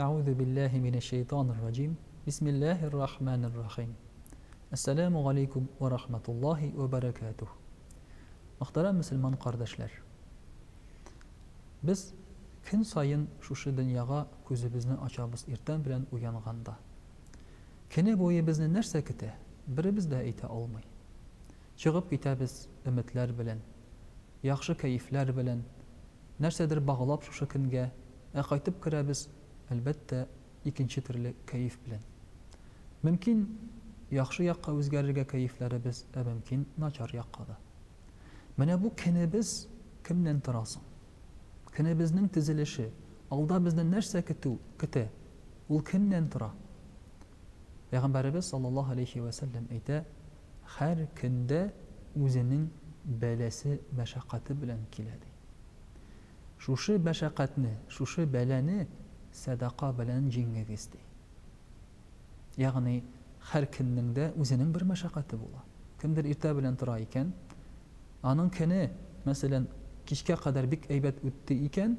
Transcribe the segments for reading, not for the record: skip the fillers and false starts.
أعوذ بالله من الشيطان الرجيم بسم الله الرحمن الرحيم السلام عليكم ورحمة الله وبركاته. Muhterem Müslüman kardeşler, biz gün sayın şuşu dünyaya gözümüzni açabız irten bilen uyanganda. Kene boyu bizni nerse kite, birimiz de eyti almay. Çıgıp gitemiz ümitler bilen, yaxşı keyifler bilen, nersedir bağlap şuşu künge, qaytıp kiremiz elbette ikinci türlü keyif bilen. Mümkün yaxşı yakka özgərrige keyiflerimiz, mümkün naçar yakkada. Mana bu kinimiz kimden tarasın? Kinimiznin tizilişi, alda bizden nerse kite, ul kimden tara? Peygamberimiz sallallahu aleyhi ve sellem ayta, her kinde özünün belesi, meşakkatı bilen kiledi. Şuşu meşakkatni, şuşu beleni sadaka bilen cingegizdi. Yani her kinin de özünün bir meşakkatı bula. Kimdir irta bilen tıra iken, anın kini mesela kişke kadar bik eybet üttü iken,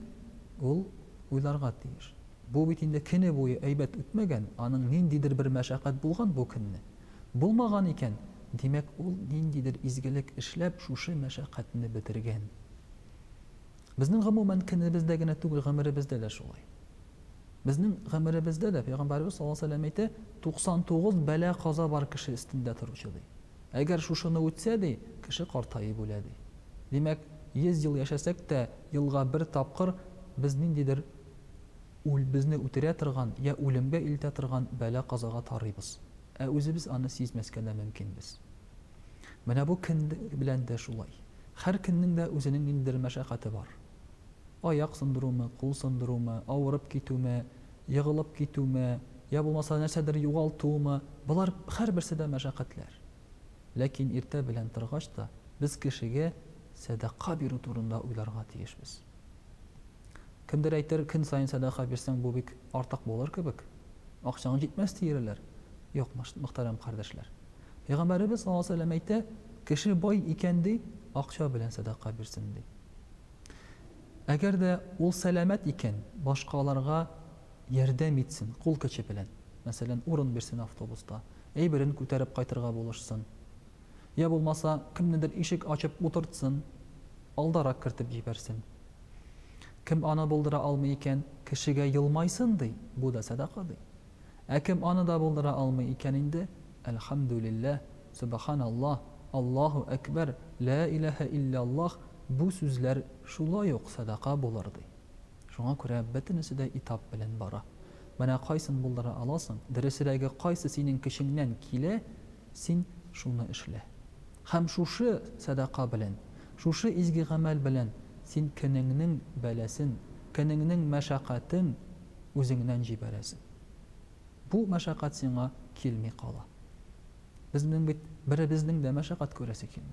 ol uylarga deyir. Bu bitinde kini boyu eybet ütmegen, anın nindidir bir meşakkat bulgan bu kinni. Bulmagan iken, demek ol nindidir izgilik işlep şuşu meşakkatini bitirgen. Bizning gumuman kinimizde gene tugul gamirimizde de şolay. Bizning gamirimizde de Peygamberimiz sallallahu aleyhi ve sellem 99 bela kaza var kişi üstünde turuşudu. Eğer şuşunu ütsedi, kişi qartayı buladi. Demek 100 yıl yaşasak da yılga bir tapqır biz nindidir bizni ütire turgan ya ölümge ilte turgan bela kazaga tarıyız. Özümüz anı sezmeskende mümkün biz. Mana bu kin bilen de şulay. Her kinin de özünün nindidir meşakkatı var. Ayak sındırımı, kul sındırımı, ağırıp gitüme, yığılıp gitüme, ya bulmasa nersedir yuğaltüme, bunlar her birisi de meşakkatler. Lakin irte bilen tırgaç da biz kişiye sadaka bir turunda uylarga tiyişmiz. Kimdir aytır, kin sayın sadaka birsen bu bik artak bolar kibik. Akşan gitmez diyorlar. Yok muhterem kardeşler. Peygamberimiz sallallahu aleyhi ve sellem aytı, kişi boy ikendi, akşa bilen sadaka birsindi. Eğer de ol selamet iken başkalarga yerdem etsin, kul keçi bilen. Mesela urun birsin avtobusta, birini küterip kaytırga buluşsun. Ya bulmasa kimnedir işik açıp oturtsun, aldarak kırtıp jibersin. Kim ana buldıra almayıken kişiye yılmaysın dey, bu da sadaka dey. Kim ana da buldıra almayıken indi, elhamdülillah, subhanallah, Allahu ekber, la ilahe illallah, bu sözler şula yok sadaka bulardı. Şuna göre betinisi de itap bilen bara. Bana kaysın buldıra alasın, deresilege kaysı senin kişinden kile, sen şunu işle. Hem şuşu sadaka bilen, şuşu izgi gamel bilen, sen keninin belesin, keninin meşakkatin özünden jiberesin. Bu meşakkat sana kilmi kala. Biri bizning de meşakkat köresi kilmi.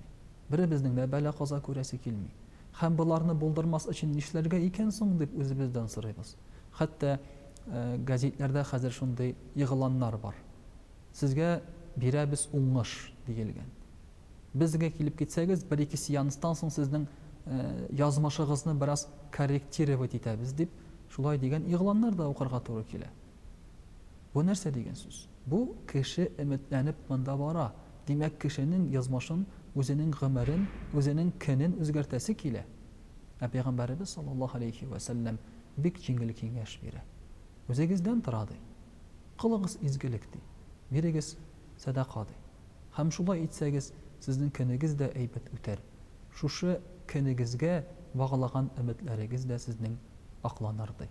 Biri bizning de bela kaza köresi kilmi. Hem bularını buldurmaz için işlerge ikensin dep özümüzden sırayız. Hatta gazetlerde hazır şunday yığılanlar var. Sizge bire biz uңış deyilgen. Bizge kilip gitseniz bir iki seanstan soň sizning yazmaşıgızny biraz korrektirevet etebiz dep şulay degen yığılanlar da okurga to'g'ri kele. Bu nerse degen söz? Bu kişi ümitlenip mında bara. Demek kişinin yazmaşın, özünün gımerin, özünün kinin özgertesi kile. Peygamberimiz sallallahu aleyhi ve sellem bik cingil kengeş biri. Özegizden taradı. Kılığız izgilikti. Birigiz sadakadı. Hem şulay etseniz sizin kinigiz de eybet üter. Şuşu kinigizge bağlagan ümitlerigiz de sizin aklanırdı.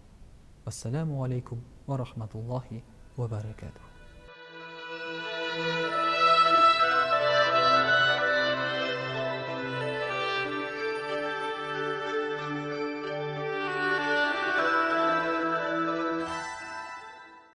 Vesselamu aleykum ve rahmetullahi ve berekatuhu.